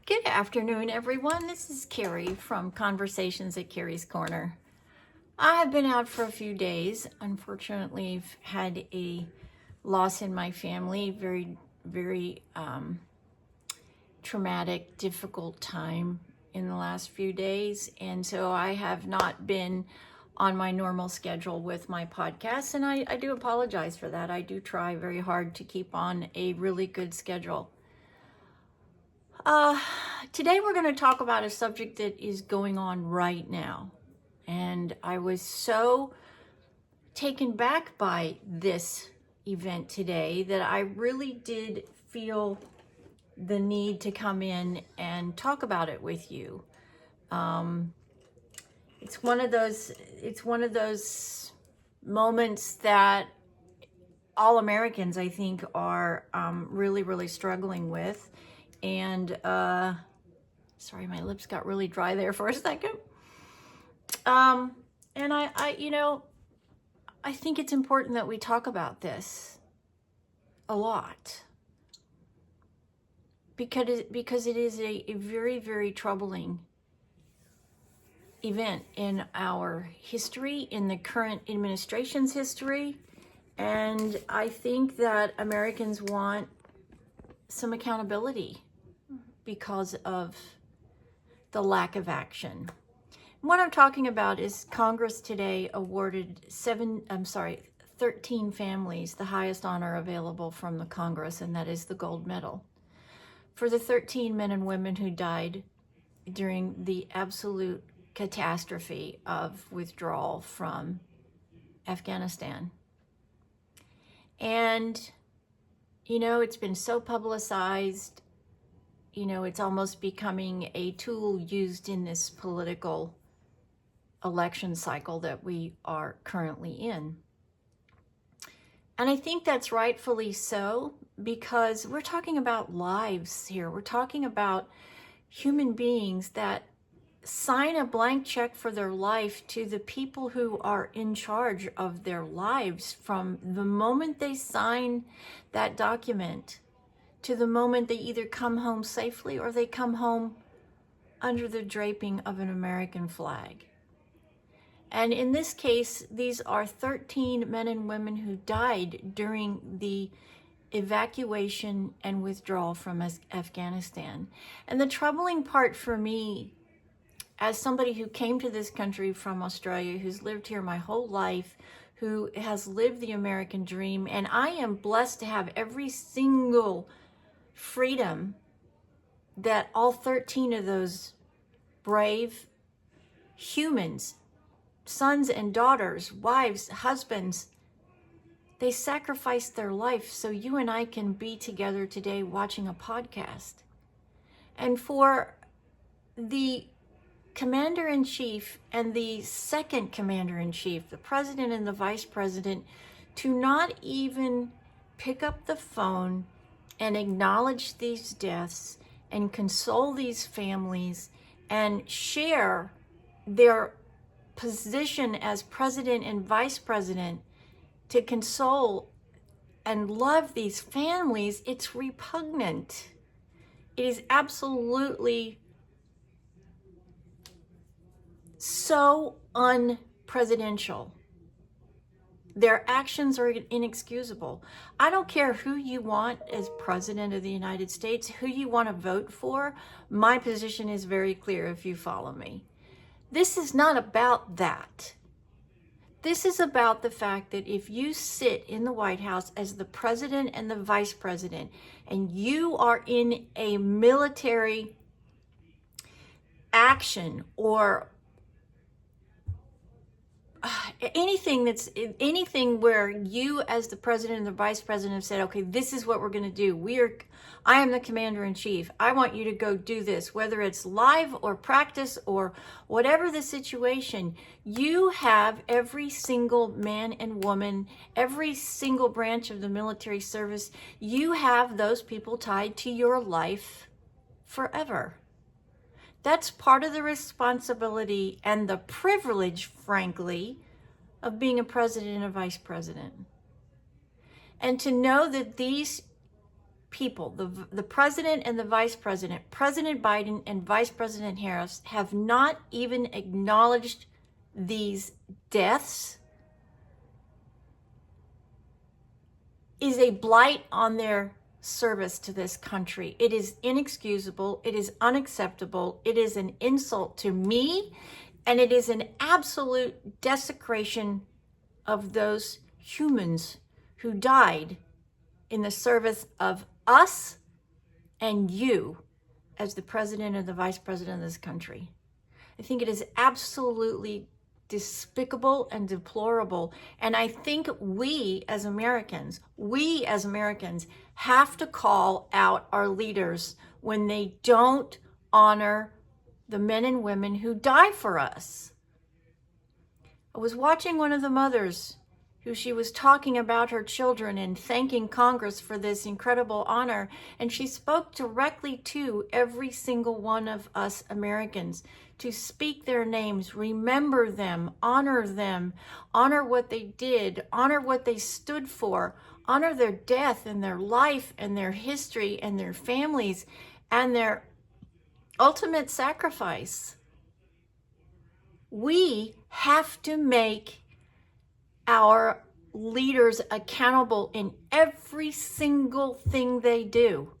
Good afternoon, everyone. This is Kerrie from Conversations at Kerrie's Korner. I have been out for a few days. Unfortunately, I've had a loss in my family, very traumatic, difficult time in the last few days. And so I have not been on my normal schedule with my podcast, and I do apologize for that. I do try very hard to keep on a really good schedule. Today we're going to talk about a subject that is going on right now. And I was so taken back by this event today that I really did feel the need to come in and talk about it with you. It's one of those moments that all Americans, I think, are really struggling with. And sorry, my lips got really dry there for a second. And I think it's important that we talk about this a lot because it is a very troubling event in our history, in the current administration's history. And I think that Americans want some accountability because of the lack of action. What I'm talking about is Congress today awarded 13 families the highest honor available from the Congress, and that is the gold medal for the 13 men and women who died during the absolute catastrophe of withdrawal from Afghanistan. And it's been so publicized, it's almost becoming a tool used in this political election cycle that we are currently in. And I think that's rightfully so, because we're talking about lives here. We're talking about human beings that sign a blank check for their life to the people who are in charge of their lives from the moment they sign that document to the moment they either come home safely or they come home under the draping of an American flag. And in this case, these are 13 men and women who died during the evacuation and withdrawal from Afghanistan. And the troubling part for me, as somebody who came to this country from Australia, who's lived here my whole life, who has lived the American dream, and I am blessed to have every single freedom that all 13 of those brave humans, sons and daughters, wives, husbands, they sacrificed their life so you and I can be together today watching a podcast. And for the Commander-in-Chief and the second Commander-in-Chief, the President and the Vice President, to not even pick up the phone and acknowledge these deaths and console these families and share their position as President and Vice President to console and love these families, it's repugnant. It is absolutely so unpresidential. Their actions are inexcusable. I don't care who you want as President of the United States, who you want to vote for. My position is very clear if you follow me. This is not about that. This is about the fact that if you sit in the White House as the President and the Vice President, and you are in a military action or anything where you as the President and the Vice President have said, okay, this is what we're going to do. I am the Commander-in-Chief. I want you to go do this, whether it's live or practice or whatever the situation. You have every single man and woman, every single branch of the military service. You have those people tied to your life forever. That's part of the responsibility and the privilege, frankly, of being a president and a vice president. And to know that these people, the president and the vice president, President Biden and Vice President Harris, have not even acknowledged these deaths is a blight on their service to this country. It is inexcusable. It is unacceptable. It is an insult to me, and it is an absolute desecration of those humans who died in the service of us and you as the president and the vice president of this country. I think it is absolutely despicable and deplorable. And I think we as Americans have to call out our leaders when they don't honor the men and women who die for us. I was watching one of the mothers who she was talking about her children and thanking Congress for this incredible honor. And she spoke directly to every single one of us Americans to speak their names, remember them, honor what they did, honor what they stood for, honor their death and their life and their history and their families and their ultimate sacrifice. We have to make our leaders accountable in every single thing they do.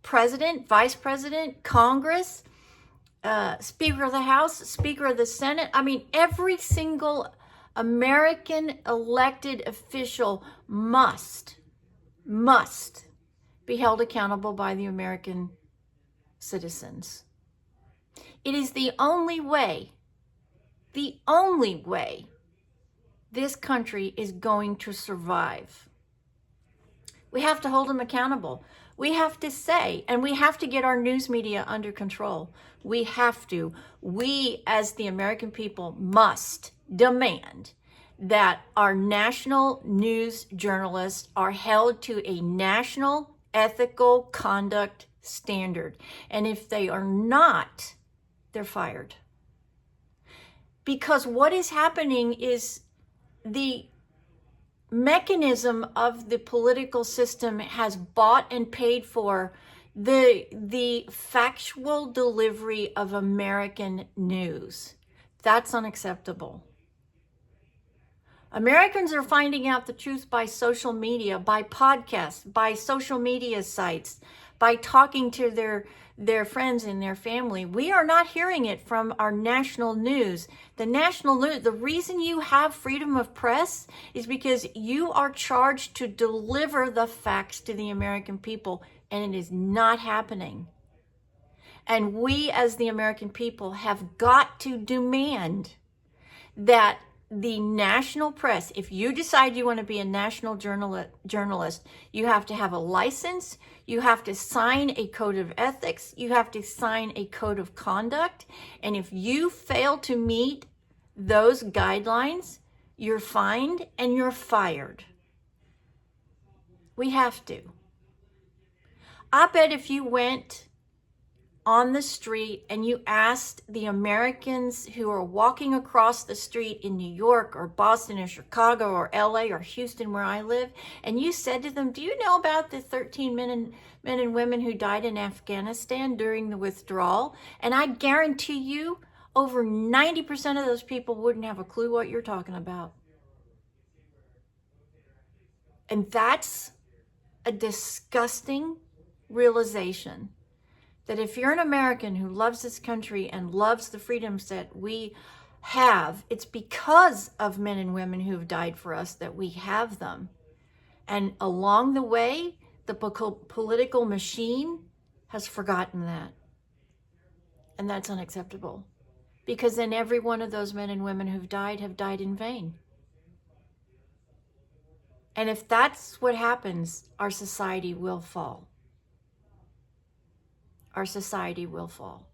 President, vice president, Congress, Speaker of the House, Speaker of the Senate. I mean, every single American elected official must be held accountable by the American citizens. It is the only way this country is going to survive. We have to hold them accountable. We have to say, and we have to get our news media under control. We have to. We, as the American people, must demand that our national news journalists are held to a national ethical conduct standard. And if they are not, they're fired. Because what is happening is the mechanism of the political system has bought and paid for the factual delivery of American news. That's unacceptable. Americans are finding out the truth by social media, by podcasts, by social media sites, by talking to their friends and their family. We are not hearing it from our national news. The national news, the reason you have freedom of press is because you are charged to deliver the facts to the American people, and it is not happening. And we as the American people have got to demand that the national press, if you decide you want to be a national journalist, you have to have a license, you have to sign a code of ethics, you have to sign a code of conduct, and if you fail to meet those guidelines, you're fined and you're fired. We have to. I bet if you went on the street and you asked the Americans who are walking across the street in New York or Boston or Chicago or LA or Houston where I live, and you said to them, do you know about the 13 men and women who died in Afghanistan during the withdrawal? And I guarantee you over 90% of those people wouldn't have a clue what you're talking about. And that's a disgusting realization that if you're an American who loves this country and loves the freedoms that we have, it's because of men and women who have died for us that we have them. And along the way, the political machine has forgotten that. And that's unacceptable. Because then every one of those men and women who've died have died in vain. And if that's what happens, our society will fall. Our society will fall.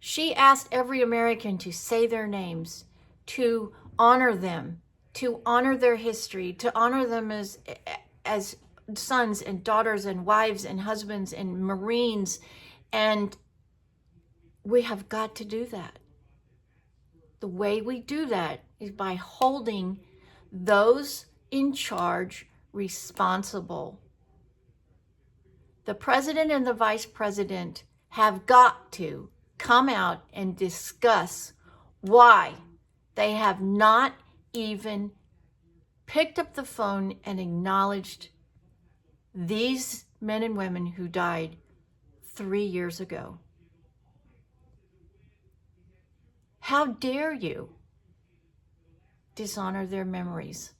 She asked every American to say their names, to honor them, to honor their history, to honor them as sons and daughters and wives and husbands and Marines. And we have got to do that. The way we do that is by holding those in charge responsible. The president and the vice president have got to come out and discuss why they have not even picked up the phone and acknowledged these men and women who died 3 years ago. How dare you dishonor their memories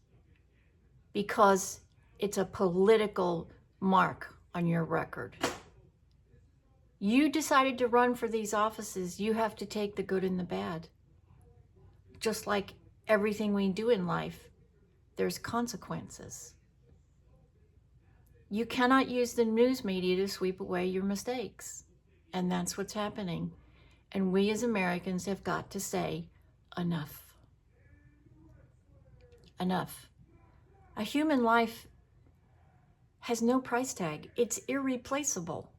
because it's a political mark on your record. You decided to run for these offices, you have to take the good and the bad. Just like everything we do in life, there's consequences. You cannot use the news media to sweep away your mistakes. And that's what's happening. And we as Americans have got to say, enough. Enough. A human life has no price tag. It's irreplaceable.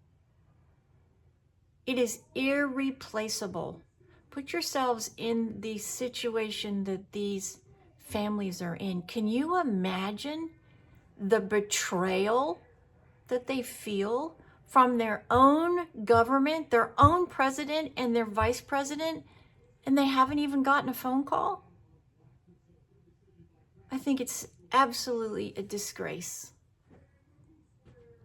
It is irreplaceable. Put yourselves in the situation that these families are in. Can you imagine the betrayal that they feel from their own government, their own president and their vice president, and they haven't even gotten a phone call? I think it's absolutely a disgrace.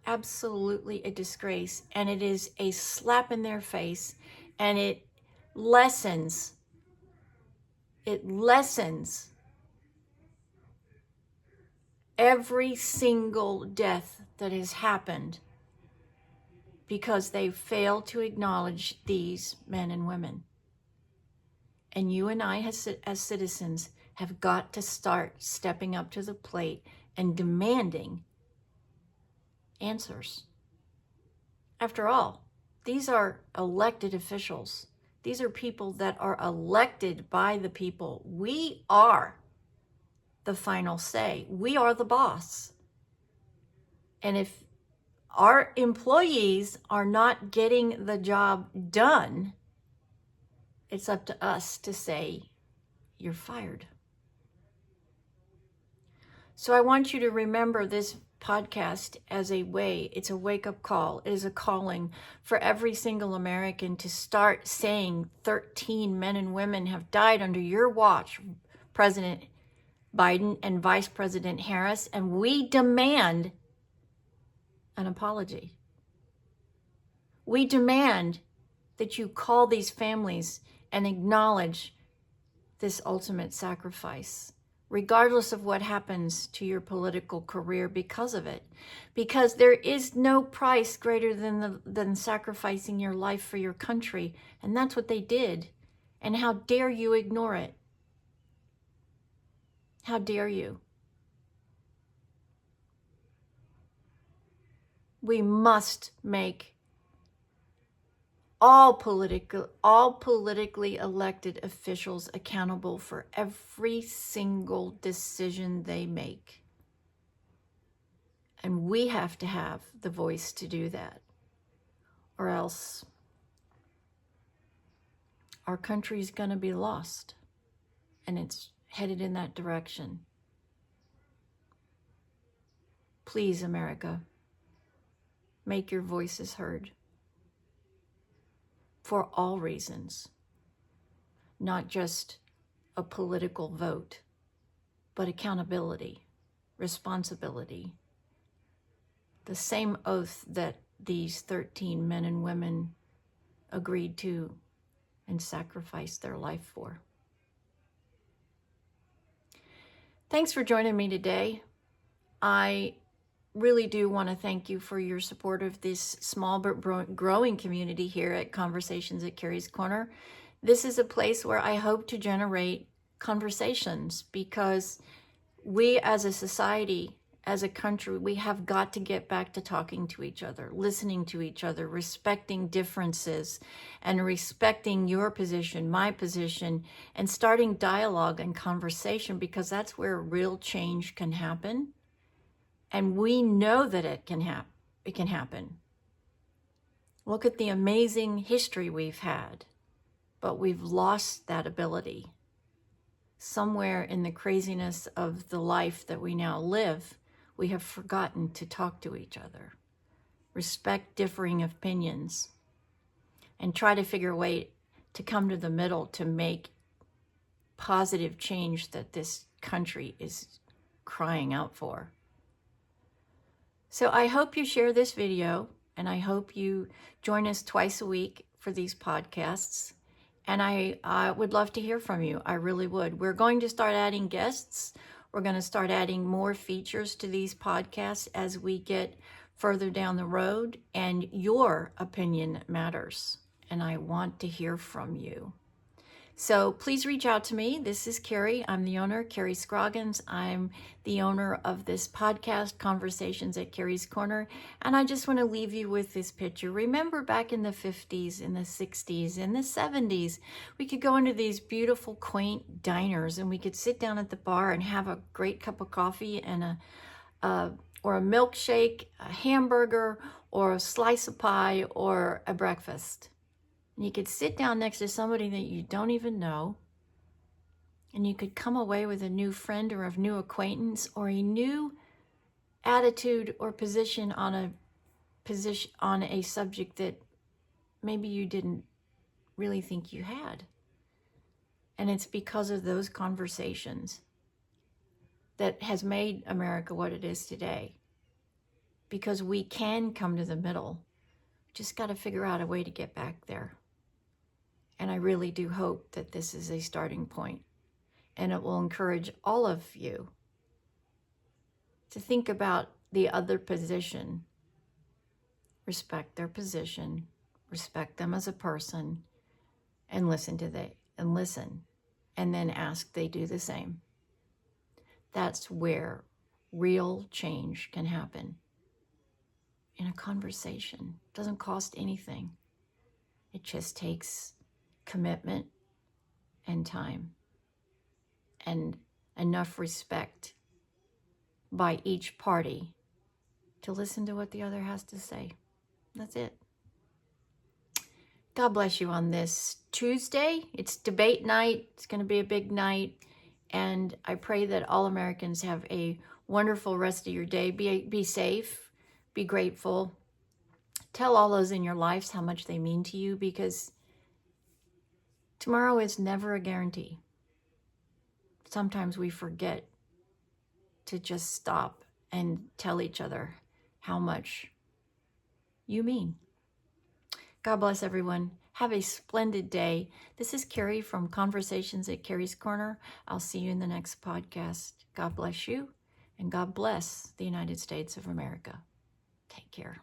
Absolutely a disgrace. And it is a slap in their face, and it lessens every single death that has happened because they failed to acknowledge these men and women. And you and I as citizens have got to start stepping up to the plate and demanding answers. After all, these are elected officials. These are people that are elected by the people. We are the final say. We are the boss. And if our employees are not getting the job done, it's up to us to say, you're fired. So I want you to remember this podcast as a way, it's a wake-up call. It is a calling for every single American to start saying 13 men and women have died under your watch, President Biden and Vice President Harris, and we demand an apology. We demand that you call these families and acknowledge this ultimate sacrifice, regardless of what happens to your political career because of it. Because there is no price greater than sacrificing your life for your country. And that's what they did. And how dare you ignore it? How dare you? We must make all politically elected officials accountable for every single decision they make. And we have to have the voice to do that, or else our country's going to be lost, and it's headed in that direction. Please, America, make your voices heard. For all reasons, not just a political vote, but accountability, responsibility. The same oath that these 13 men and women agreed to and sacrificed their life for. Thanks for joining me today. I really do want to thank you for your support of this small but growing community here at Conversations at Kerrie's Corner. This is a place where I hope to generate conversations, because we as a society, as a country, we have got to get back to talking to each other, listening to each other, respecting differences, and respecting your position, my position, and starting dialogue and conversation, because that's where real change can happen. And we know that it can happen. Look at the amazing history we've had, but we've lost that ability. Somewhere in the craziness of the life that we now live, we have forgotten to talk to each other, respect differing opinions, and try to figure a way to come to the middle to make positive change that this country is crying out for. So I hope you share this video, and I hope you join us twice a week for these podcasts. And I would love to hear from you. I really would. We're going to start adding guests. We're going to start adding more features to these podcasts as we get further down the road. And your opinion matters. And I want to hear from you. So please reach out to me. This is Kerrie. I'm the owner, Kerrie Scroggins. I'm the owner of this podcast, Conversations at Kerrie's Korner. And I just want to leave you with this picture. Remember back in the 50s, in the 60s, in the 70s, we could go into these beautiful, quaint diners and we could sit down at the bar and have a great cup of coffee and or a milkshake, a hamburger, or a slice of pie, or a breakfast. And you could sit down next to somebody that you don't even know, and you could come away with a new friend or a new acquaintance or a new attitude or position on a subject that maybe you didn't really think you had. And it's because of those conversations that has made America what it is today. Because we can come to the middle. Just got to figure out a way to get back there. And I really do hope that this is a starting point, and it will encourage all of you to think about the other position, respect their position, respect them as a person, and listen, and then ask they do the same. That's where real change can happen. In a conversation. It doesn't cost anything. It just takes commitment and time and enough respect by each party to listen to what the other has to say. That's it. God bless you on this Tuesday. It's debate night. It's going to be a big night. And I pray that all Americans have a wonderful rest of your day. Be safe. Be grateful. Tell all those in your lives how much they mean to you, because tomorrow is never a guarantee. Sometimes we forget to just stop and tell each other how much you mean. God bless everyone. Have a splendid day. This is Kerrie from Conversations at Kerrie's Korner. I'll see you in the next podcast. God bless you, and God bless the United States of America. Take care.